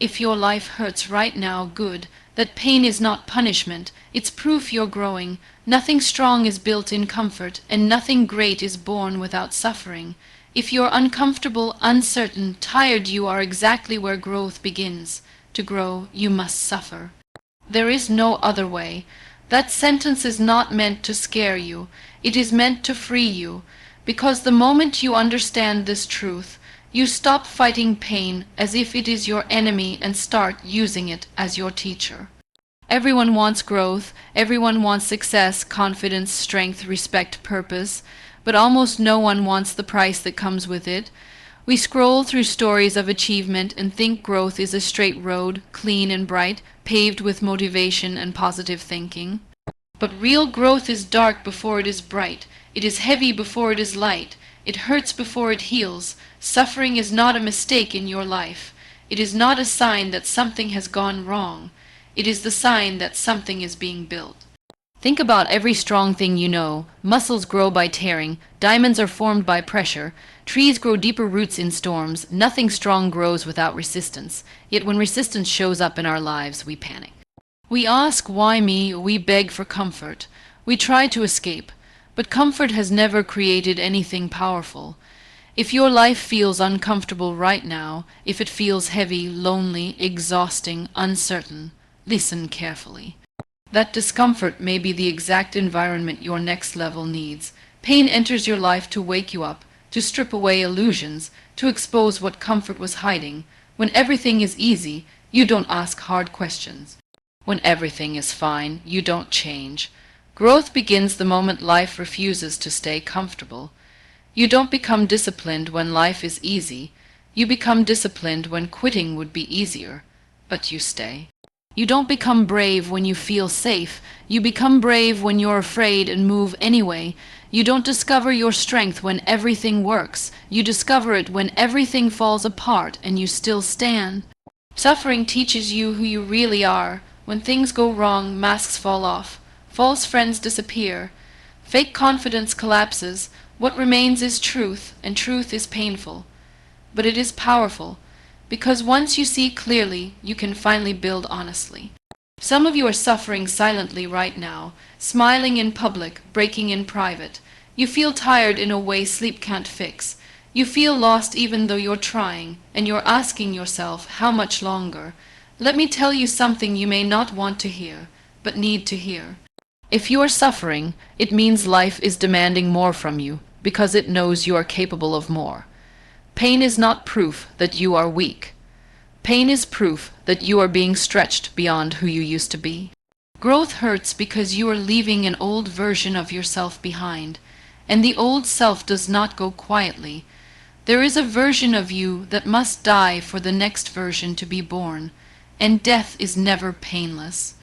If your life hurts right now, good. That pain is not punishment, it's proof you're growing. Nothing strong is built in comfort, and nothing great is born without suffering. If you're uncomfortable, uncertain, tired, you are exactly where growth begins. To grow, you must suffer. There is no other way. That sentence is not meant to scare you, it is meant to free you, because the moment you understand this truth, you stop fighting pain as if it is your enemy and start using it as your teacher. Everyone wants growth, everyone wants success, confidence, strength, respect, purpose, but almost no one wants the price that comes with it. We scroll through stories of achievement and think growth is a straight road, clean and bright, paved with motivation and positive thinking. But real growth is dark before it is bright. It is heavy before it is light. It hurts before it heals. Suffering is not a mistake in your life. It is not a sign that something has gone wrong. It is the sign that something is being built. Think about every strong thing you know. Muscles grow by tearing. Diamonds are formed by pressure. Trees grow deeper roots in storms. Nothing strong grows without resistance. Yet when resistance shows up in our lives, we panic. We ask, why me? We beg for comfort. We try to escape. But comfort has never created anything powerful. If your life feels uncomfortable right now, if it feels heavy, lonely, exhausting, uncertain, listen carefully. That discomfort may be the exact environment your next level needs. Pain enters your life to wake you up, to strip away illusions, to expose what comfort was hiding. When everything is easy, you don't ask hard questions. When everything is fine, you don't change. Growth begins the moment life refuses to stay comfortable. You don't become disciplined when life is easy. You become disciplined when quitting would be easier, but you stay. You don't become brave when you feel safe. You become brave when you're afraid and move anyway. You don't discover your strength when everything works. You discover it when everything falls apart and you still stand. Suffering teaches you who you really are. When things go wrong, masks fall off. False friends disappear. Fake confidence collapses. What remains is truth, and truth is painful. But it is powerful, because once you see clearly, you can finally build honestly. Some of you are suffering silently right now, smiling in public, breaking in private. You feel tired in a way sleep can't fix. You feel lost even though you're trying, and you're asking yourself, how much longer? Let me tell you something you may not want to hear, but need to hear. If you are suffering, it means life is demanding more from you, because it knows you are capable of more. Pain is not proof that you are weak. Pain is proof that you are being stretched beyond who you used to be. Growth hurts because you are leaving an old version of yourself behind, and the old self does not go quietly. There is a version of you that must die for the next version to be born, and death is never painless.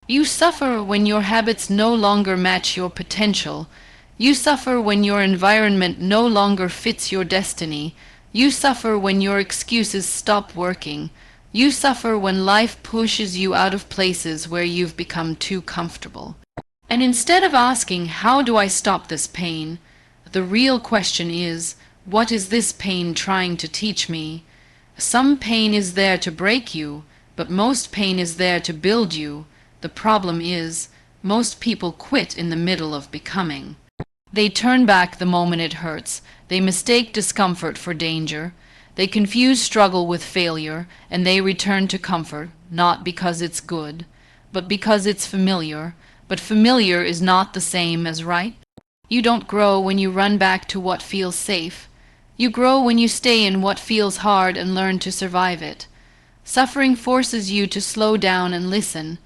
You suffer when your habits no longer match your potential. You suffer when your environment no longer fits your destiny. You suffer when your excuses stop working. You suffer when life pushes you out of places where you've become too comfortable. And instead of asking, how do I stop this pain? The real question is, what is this pain trying to teach me? Some pain is there to break you, but most pain is there to build you. The problem is, most people quit in the middle of becoming. They turn back the moment it hurts. They mistake discomfort for danger. They confuse struggle with failure, and they return to comfort, not because it's good, but because it's familiar. But familiar is not the same as right. You don't grow when you run back to what feels safe. You grow when you stay in what feels hard and learn to survive it. Suffering forces you to slow down and listen.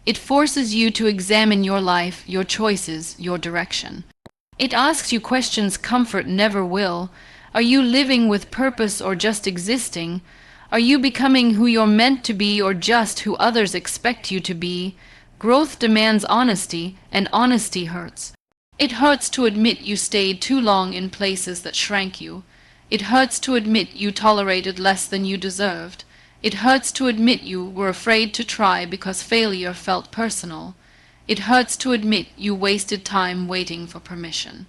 It forces you to examine your life, your choices, your direction. It asks you questions comfort never will. Are you living with purpose or just existing? Are you becoming who you're meant to be or just who others expect you to be? Growth demands honesty, and honesty hurts. It hurts to admit you stayed too long in places that shrank you. It hurts to admit you tolerated less than you deserved. It hurts to admit you were afraid to try because failure felt personal. It hurts to admit you wasted time waiting for permission.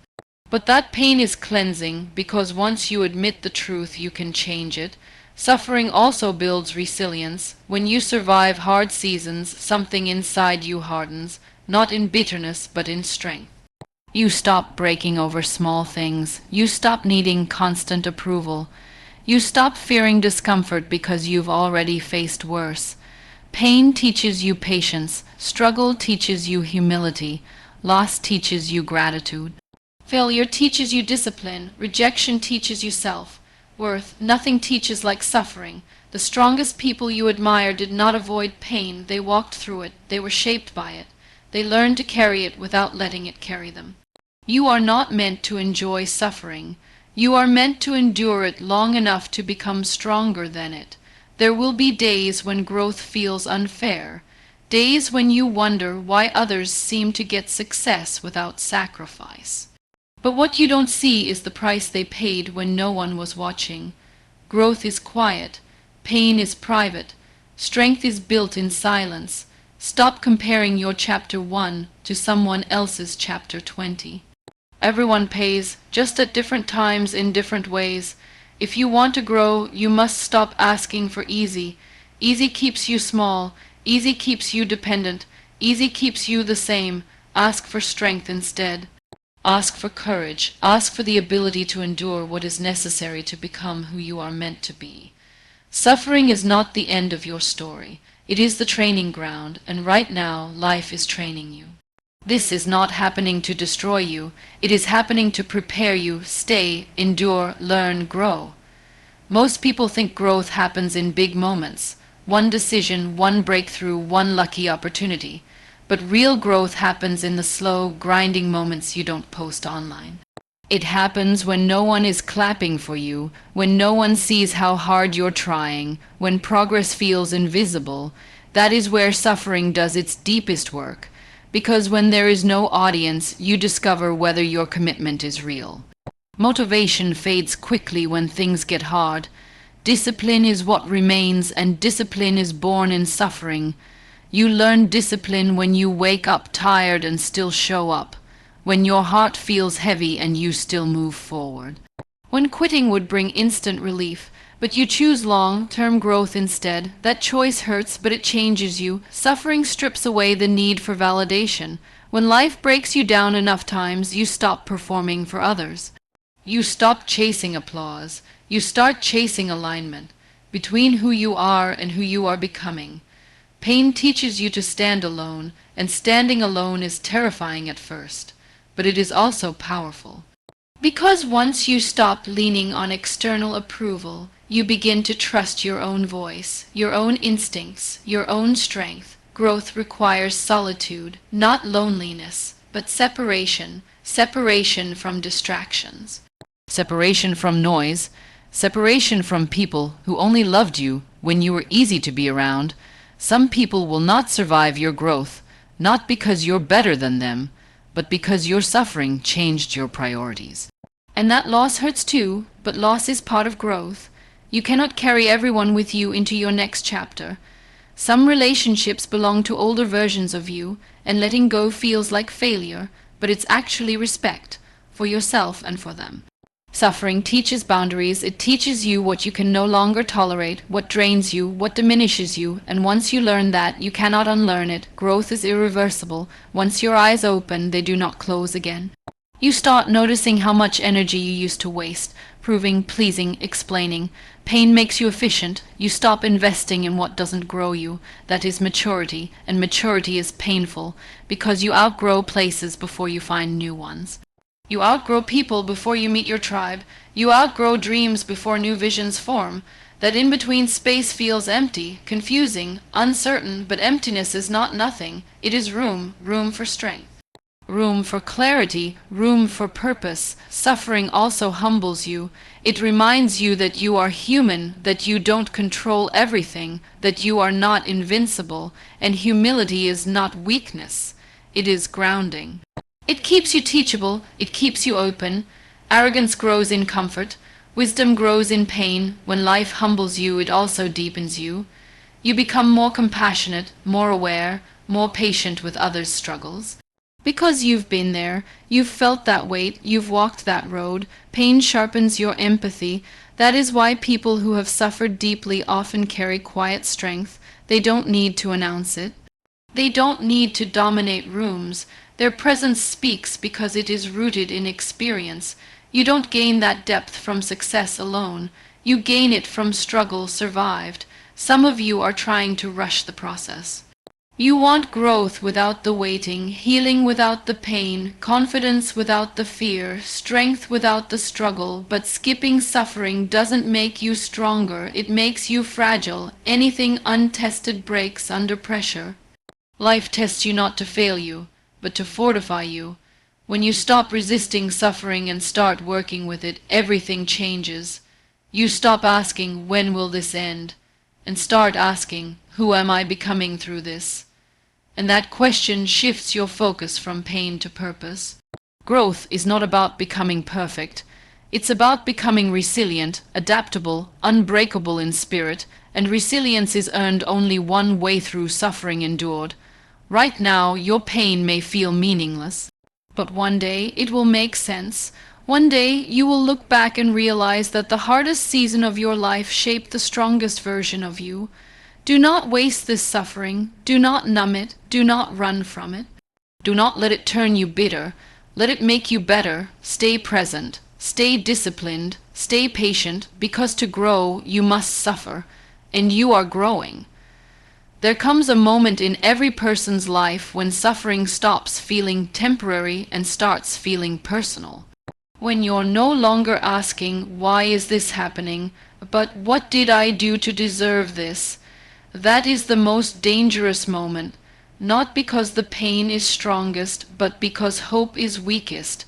But that pain is cleansing, because once you admit the truth, you can change it. Suffering also builds resilience. When you survive hard seasons, something inside you hardens, not in bitterness but in strength. You stop breaking over small things. You stop needing constant approval. You stop fearing discomfort because you've already faced worse. Pain teaches you patience. Struggle teaches you humility. Loss teaches you gratitude. Failure teaches you discipline. Rejection teaches you self-worth. Nothing teaches like suffering. The strongest people you admire did not avoid pain. They walked through it. They were shaped by it. They learned to carry it without letting it carry them. You are not meant to enjoy suffering. You are meant to endure it long enough to become stronger than it. There will be days when growth feels unfair, days when you wonder why others seem to get success without sacrifice. But what you don't see is the price they paid when no one was watching. Growth is quiet. Pain is private. Strength is built in silence. Stop comparing your chapter 1 to someone else's chapter 20. Everyone pays, just at different times in different ways. If you want to grow, you must stop asking for easy. Easy keeps you small. Easy keeps you dependent. Easy keeps you the same. Ask for strength instead. Ask for courage. Ask for the ability to endure what is necessary to become who you are meant to be. Suffering is not the end of your story. It is the training ground, and right now, life is training you. This is not happening to destroy you. It is happening to prepare you, stay, endure, learn, grow. Most people think growth happens in big moments. One decision, one breakthrough, one lucky opportunity. But real growth happens in the slow, grinding moments you don't post online. It happens when no one is clapping for you, when no one sees how hard you're trying, when progress feels invisible. That is where suffering does its deepest work. Because when there is no audience, you discover whether your commitment is real. Motivation fades quickly when things get hard. Discipline is what remains, and discipline is born in suffering. You learn discipline when you wake up tired and still show up, when your heart feels heavy and you still move forward. When quitting would bring instant relief, but you choose long-term growth instead. That choice hurts, but it changes you. Suffering strips away the need for validation. When life breaks you down enough times, you stop performing for others. You stop chasing applause. You start chasing alignment between who you are and who you are becoming. Pain teaches you to stand alone, and standing alone is terrifying at first, but it is also powerful. Because once you stop leaning on external approval, you begin to trust your own voice, your own instincts, your own strength. Growth requires solitude, not loneliness, but separation, separation from distractions. Separation from noise, separation from people who only loved you when you were easy to be around. Some people will not survive your growth, not because you're better than them, but because your suffering changed your priorities. And that loss hurts too, but loss is part of growth. You cannot carry everyone with you into your next chapter. Some relationships belong to older versions of you, and letting go feels like failure, but it's actually respect for yourself and for them. Suffering teaches boundaries. It teaches you what you can no longer tolerate, what drains you, what diminishes you, and once you learn that, you cannot unlearn it. Growth is irreversible. Once your eyes open, they do not close again. You start noticing how much energy you used to waste, proving, pleasing, explaining. Pain makes you efficient. You stop investing in what doesn't grow you. That is maturity, and maturity is painful, because you outgrow places before you find new ones. You outgrow people before you meet your tribe. You outgrow dreams before new visions form. That in-between space feels empty, confusing, uncertain, but emptiness is not nothing. It is room, room for strength. Room for clarity, room for purpose. Suffering also humbles you. It reminds you that you are human, that you don't control everything, that you are not invincible, and humility is not weakness. It is grounding. It keeps you teachable, it keeps you open. Arrogance grows in comfort. Wisdom grows in pain. When life humbles you, it also deepens you. You become more compassionate, more aware, more patient with others' struggles. Because you've been there, you've felt that weight, you've walked that road. Pain sharpens your empathy. That is why people who have suffered deeply often carry quiet strength. They don't need to announce it. They don't need to dominate rooms. Their presence speaks because it is rooted in experience. You don't gain that depth from success alone. You gain it from struggle survived. Some of you are trying to rush the process. You want growth without the waiting, healing without the pain, confidence without the fear, strength without the struggle, but skipping suffering doesn't make you stronger, it makes you fragile. Anything untested breaks under pressure. Life tests you not to fail you, but to fortify you. When you stop resisting suffering and start working with it, everything changes. You stop asking, when will this end? And start asking, who am I becoming through this? And that question shifts your focus from pain to purpose. Growth is not about becoming perfect. It's about becoming resilient, adaptable, unbreakable in spirit, and resilience is earned only one way through suffering endured. Right now, your pain may feel meaningless, but one day it will make sense. One day you will look back and realize that the hardest season of your life shaped the strongest version of you. Do not waste this suffering. Do not numb it. Do not run from it. Do not let it turn you bitter. Let it make you better. Stay present. Stay disciplined. Stay patient, because to grow you must suffer, and you are growing. There comes a moment in every person's life when suffering stops feeling temporary and starts feeling personal. When you're no longer asking, why is this happening, but what did I do to deserve this? That is the most dangerous moment, not because the pain is strongest, but because hope is weakest.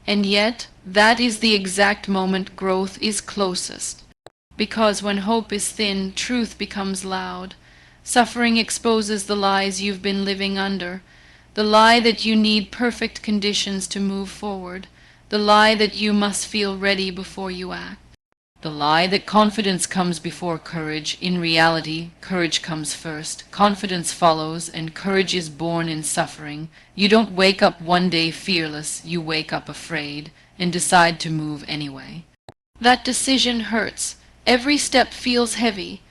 And yet, that is the exact moment growth is closest. Because when hope is thin, truth becomes loud. Suffering exposes the lies you've been living under, the lie that you need perfect conditions to move forward, the lie that you must feel ready before you act. The lie that confidence comes before courage. In reality, courage comes first. Confidence follows, and courage is born in suffering. You don't wake up one day fearless, you wake up afraid, and decide to move anyway. That decision hurts. Every step feels heavy.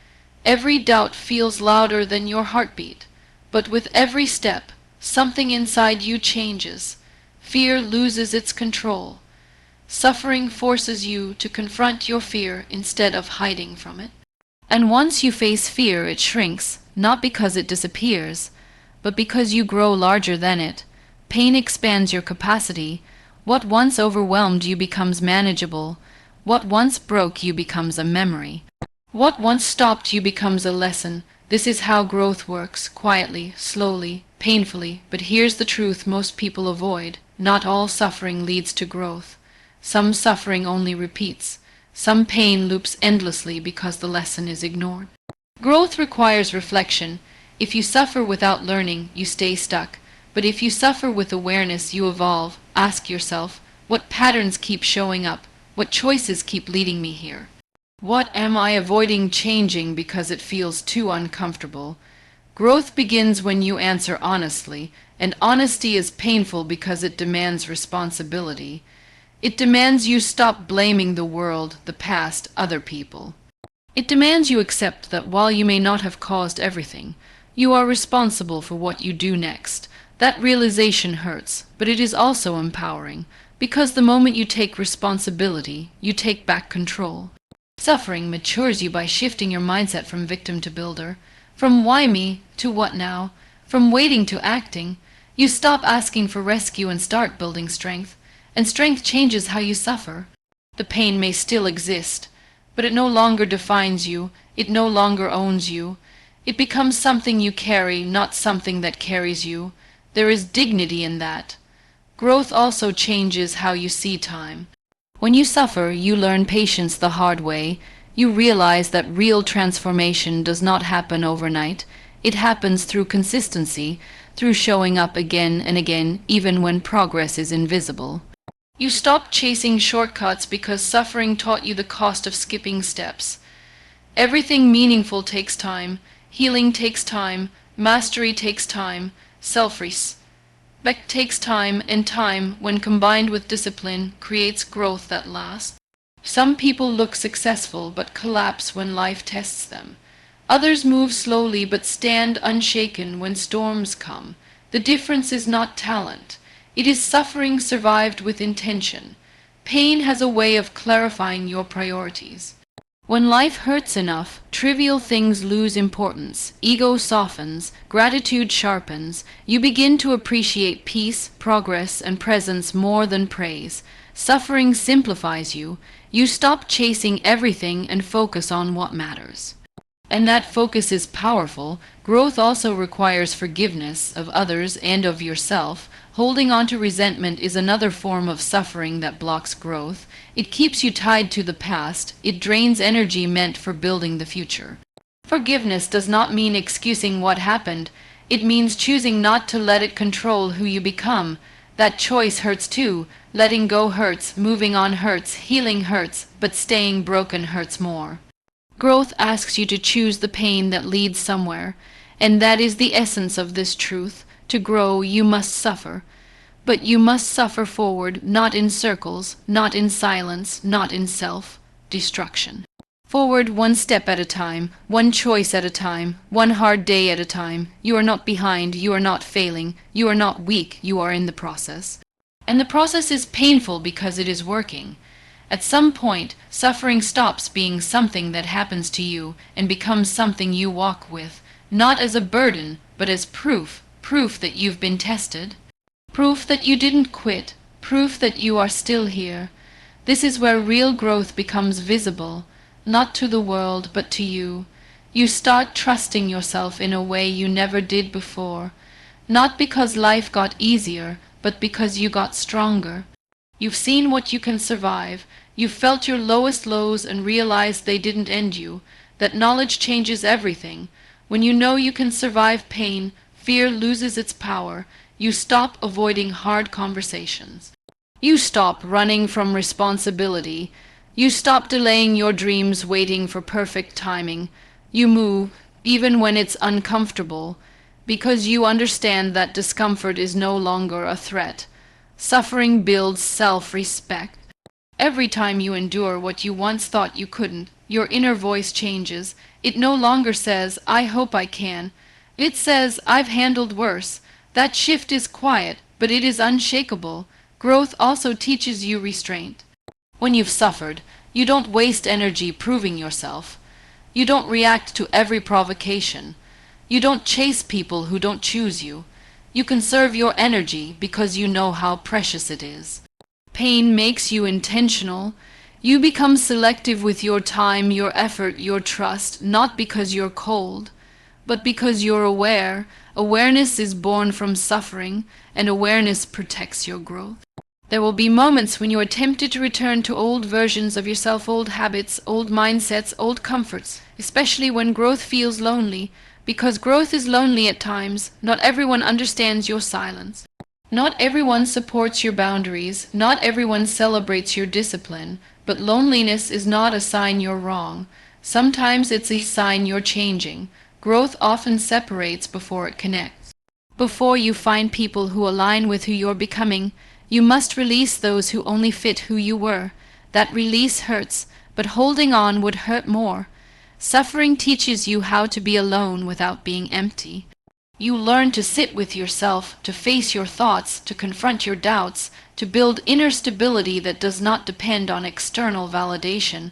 Every doubt feels louder than your heartbeat. But with every step, something inside you changes. Fear loses its control. Suffering forces you to confront your fear instead of hiding from it. And once you face fear, it shrinks, not because it disappears, but because you grow larger than it. Pain expands your capacity. What once overwhelmed you becomes manageable. What once broke you becomes a memory. What once stopped you becomes a lesson. This is how growth works, quietly, slowly, painfully. But here's the truth most people avoid. Not all suffering leads to growth. Some suffering only repeats. Some pain loops endlessly because the lesson is ignored. Growth requires reflection. If you suffer without learning, you stay stuck. But if you suffer with awareness, you evolve. Ask yourself, what patterns keep showing up? What choices keep leading me here? What am I avoiding changing because it feels too uncomfortable? Growth begins when you answer honestly, and honesty is painful because it demands responsibility. It demands you stop blaming the world, the past, other people. It demands you accept that while you may not have caused everything, you are responsible for what you do next. That realization hurts, but it is also empowering, because the moment you take responsibility, you take back control. Suffering matures you by shifting your mindset from victim to builder, from why me to what now, from waiting to acting. You stop asking for rescue and start building strength. And strength changes how you suffer. The pain may still exist, but it no longer defines you, it no longer owns you. It becomes something you carry, not something that carries you. There is dignity in that. Growth also changes how you see time. When you suffer, you learn patience the hard way. You realize that real transformation does not happen overnight. It happens through consistency, through showing up again and again, even when progress is invisible. You stop chasing shortcuts because suffering taught you the cost of skipping steps. Everything meaningful takes time. Healing takes time. Mastery takes time. That takes time, and time, when combined with discipline, creates growth that lasts. Some people look successful but collapse when life tests them. Others move slowly but stand unshaken when storms come. The difference is not talent. It is suffering survived with intention. Pain has a way of clarifying your priorities. When life hurts enough, trivial things lose importance, ego softens, gratitude sharpens, you begin to appreciate peace, progress, and presence more than praise. Suffering simplifies you. You stop chasing everything and focus on what matters. And that focus is powerful. Growth also requires forgiveness of others and of yourself. Holding on to resentment is another form of suffering that blocks growth. It keeps you tied to the past. It drains energy meant for building the future. Forgiveness does not mean excusing what happened. It means choosing not to let it control who you become. That choice hurts too. Letting go hurts, moving on hurts, healing hurts, but staying broken hurts more. Growth asks you to choose the pain that leads somewhere, and that is the essence of this truth. To grow, you must suffer. But you must suffer forward, not in circles, not in silence, not in self-destruction. Forward one step at a time, one choice at a time, one hard day at a time. You are not behind, you are not failing, you are not weak, you are in the process. And the process is painful because it is working. At some point, suffering stops being something that happens to you and becomes something you walk with, not as a burden, but as proof that you've been tested, proof that you didn't quit, proof that you are still here. This is where real growth becomes visible, not to the world, but to you. You start trusting yourself in a way you never did before, not because life got easier, but because you got stronger. You've seen what you can survive. You've felt your lowest lows and realized they didn't end you. That knowledge changes everything. When you know you can survive pain, fear loses its power. You stop avoiding hard conversations. You stop running from responsibility. You stop delaying your dreams waiting for perfect timing. You move, even when it's uncomfortable, because you understand that discomfort is no longer a threat. Suffering builds self-respect. Every time you endure what you once thought you couldn't, your inner voice changes. It no longer says, "I hope I can." It says, "I've handled worse." That shift is quiet, but it is unshakable. Growth also teaches you restraint. When you've suffered, you don't waste energy proving yourself. You don't react to every provocation. You don't chase people who don't choose you. You conserve your energy because you know how precious it is. Pain makes you intentional. You become selective with your time, your effort, your trust, not because you're cold, but because you're aware. Awareness is born from suffering, and awareness protects your growth. There will be moments when you are tempted to return to old versions of yourself, old habits, old mindsets, old comforts, especially when growth feels lonely, because growth is lonely at times. Not everyone understands your silence. Not everyone supports your boundaries. Not everyone celebrates your discipline. But loneliness is not a sign you're wrong. Sometimes it's a sign you're changing. Growth often separates before it connects. Before you find people who align with who you're becoming, you must release those who only fit who you were. That release hurts, but holding on would hurt more. Suffering teaches you how to be alone without being empty. You learn to sit with yourself, to face your thoughts, to confront your doubts, to build inner stability that does not depend on external validation.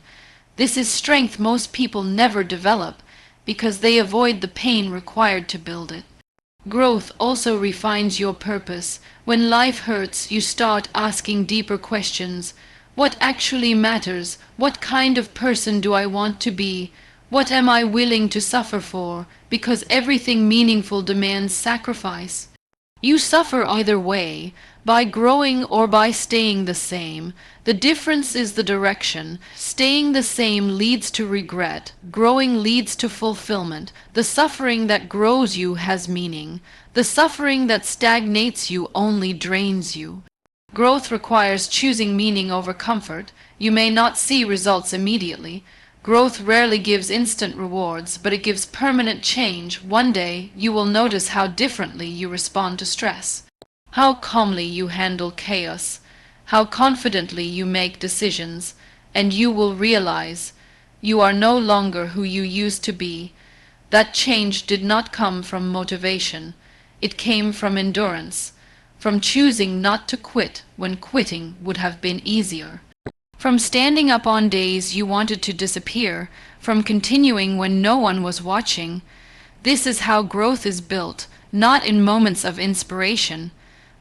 This is strength most people never develop, because they avoid the pain required to build it. Growth also refines your purpose. When life hurts, you start asking deeper questions. What actually matters? What kind of person do I want to be? What am I willing to suffer for? Because everything meaningful demands sacrifice. You suffer either way, by growing or by staying the same. The difference is the direction. Staying the same leads to regret. Growing leads to fulfillment. The suffering that grows you has meaning. The suffering that stagnates you only drains you. Growth requires choosing meaning over comfort. You may not see results immediately. Growth rarely gives instant rewards, but it gives permanent change. One day, you will notice how differently you respond to stress. how calmly you handle chaos, how confidently you make decisions, and you will realize you are no longer who you used to be. That change did not come from motivation. It came from endurance, from choosing not to quit when quitting would have been easier, from standing up on days you wanted to disappear, from continuing when no one was watching. This is how growth is built, not in moments of inspiration,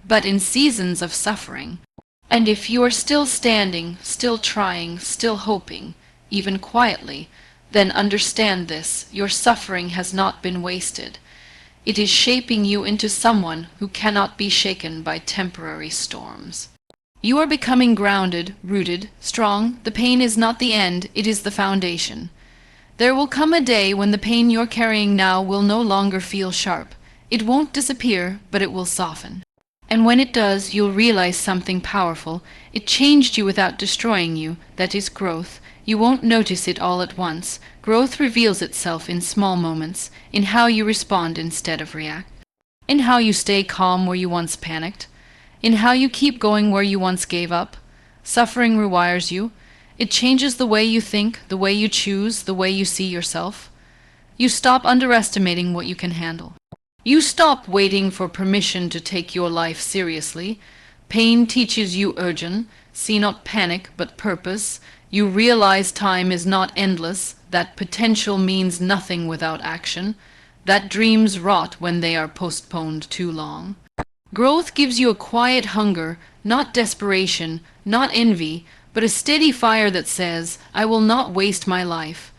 but in seasons of suffering. And if you are still standing, still trying, still hoping, even quietly, then understand this: your suffering has not been wasted. It is shaping you into someone who cannot be shaken by temporary storms. You are becoming grounded, rooted, strong. The pain is not the end, it is the foundation. There will come a day when the pain you're carrying now will no longer feel sharp. It won't disappear, but it will soften. And when it does, you'll realize something powerful. It changed you without destroying you. That is growth. You won't notice it all at once. Growth reveals itself in small moments, in how you respond instead of react, in how you stay calm where you once panicked, in how you keep going where you once gave up. Suffering rewires you. It changes the way you think, the way you choose, the way you see yourself. You stop underestimating what you can handle. You stop waiting for permission to take your life seriously. Pain teaches you urgency, see not panic, but purpose. You realize time is not endless, that potential means nothing without action, that dreams rot when they are postponed too long. Growth gives you a quiet hunger, not desperation, not envy, but a steady fire that says, I will not waste my life.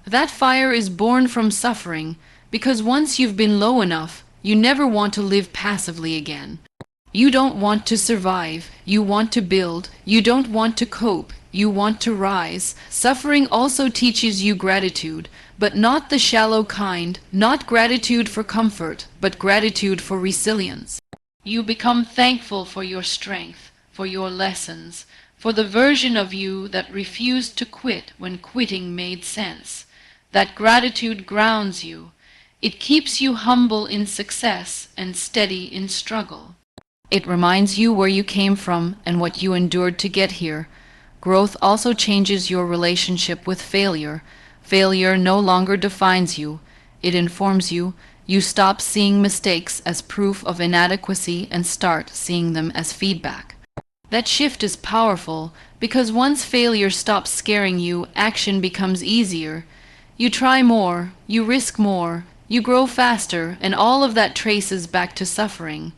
That fire is born from suffering, because once you've been low enough, you never want to live passively again. You don't want to survive, you want to build. You don't want to cope, you want to rise. Suffering also teaches you gratitude, but not the shallow kind, not gratitude for comfort, but gratitude for resilience. You become thankful for your strength, for your lessons, for the version of you that refused to quit when quitting made sense. That gratitude grounds you. It keeps you humble in success and steady in struggle. It reminds you where you came from and what you endured to get here. Growth also changes your relationship with failure. Failure no longer defines you. It informs you. You stop seeing mistakes as proof of inadequacy and start seeing them as feedback. That shift is powerful because once failure stops scaring you, action becomes easier. You try more, you risk more, you grow faster, and all of that traces back to suffering.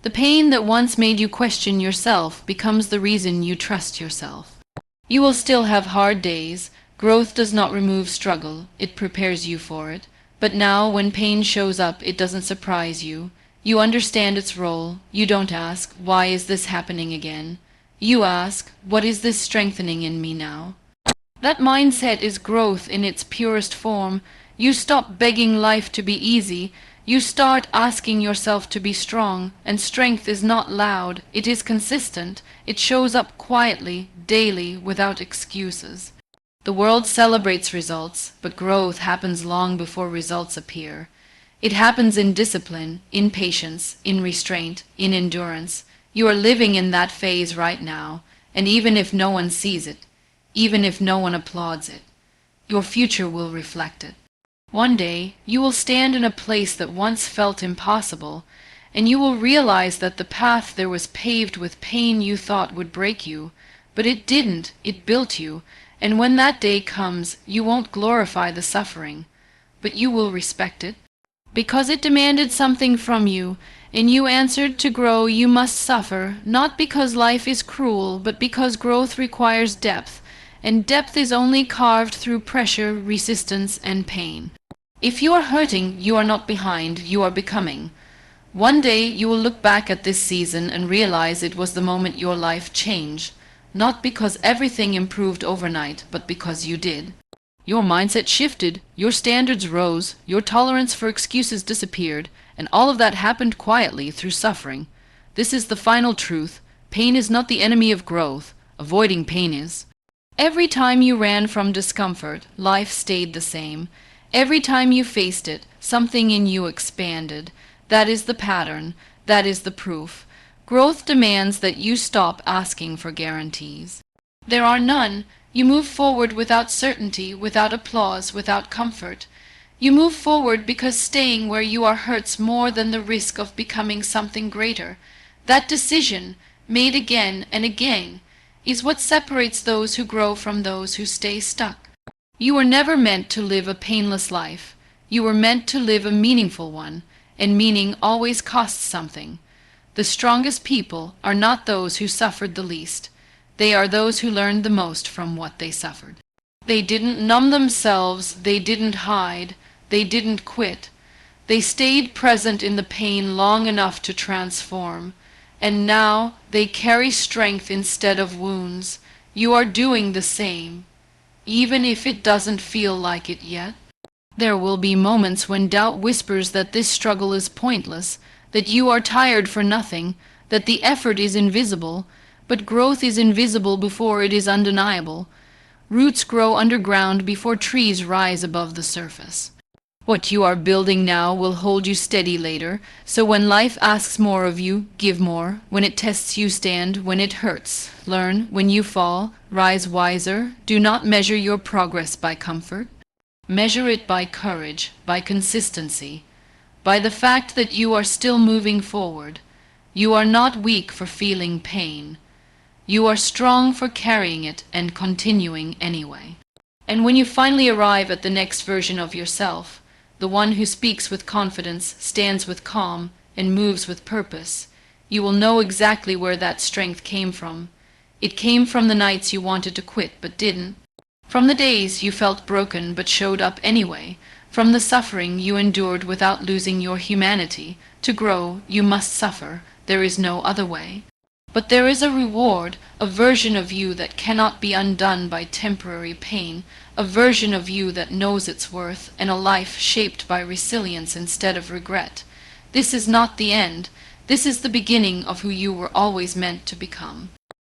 The pain that once made you question yourself becomes the reason you trust yourself. You will still have hard days. Growth does not remove struggle, it prepares you for it. But now, when pain shows up, it doesn't surprise you. You understand its role. You don't ask, why is this happening again? You ask, what is this strengthening in me now? That mindset is growth in its purest form. You stop begging life to be easy. You start asking yourself to be strong, and strength is not loud, it is consistent. It shows up quietly, daily, without excuses. The world celebrates results, but growth happens long before results appear. It happens in discipline, in patience, in restraint, in endurance. You are living in that phase right now, and even if no one sees it, even if no one applauds it, your future will reflect it. One day, you will stand in a place that once felt impossible, and you will realize that the path there was paved with pain you thought would break you, but it didn't, it built you, and when that day comes, you won't glorify the suffering, but you will respect it. Because it demanded something from you, and you answered to grow you must suffer, not because life is cruel, but because growth requires depth, and depth is only carved through pressure, resistance, and pain. If you are hurting, you are not behind, you are becoming. One day you will look back at this season and realize it was the moment your life changed, not because everything improved overnight, but because you did. Your mindset shifted, your standards rose, your tolerance for excuses disappeared, and all of that happened quietly through suffering. This is the final truth. Pain is not the enemy of growth. Avoiding pain is. Every time you ran from discomfort, life stayed the same. Every time you faced it, something in you expanded. That is the pattern. That is the proof. Growth demands that you stop asking for guarantees. There are none. You move forward without certainty, without applause, without comfort. You move forward because staying where you are hurts more than the risk of becoming something greater. That decision, made again and again, is what separates those who grow from those who stay stuck. You were never meant to live a painless life. You were meant to live a meaningful one, and meaning always costs something. The strongest people are not those who suffered the least. They are those who learned the most from what they suffered. They didn't numb themselves, they didn't hide, they didn't quit. They stayed present in the pain long enough to transform. And now they carry strength instead of wounds. You are doing the same, even if it doesn't feel like it yet. There will be moments when doubt whispers that this struggle is pointless, that you are tired for nothing, that the effort is invisible, but growth is invisible before it is undeniable. Roots grow underground before trees rise above the surface. What you are building now will hold you steady later, so when life asks more of you, give more. When it tests you, stand. When it hurts, learn. When you fall, rise wiser. Do not measure your progress by comfort. Measure it by courage, by consistency, by the fact that you are still moving forward. You are not weak for feeling pain. You are strong for carrying it and continuing anyway. And when you finally arrive at the next version of yourself, the one who speaks with confidence, stands with calm, and moves with purpose, you will know exactly where that strength came from. It came from the nights you wanted to quit but didn't, from the days you felt broken but showed up anyway, from the suffering you endured without losing your humanity. To grow, you must suffer. There is no other way. But there is a reward, a version of you that cannot be undone by temporary pain, a version of you that knows its worth, and a life shaped by resilience instead of regret. This is not the end. This is the beginning of who you were always meant to become.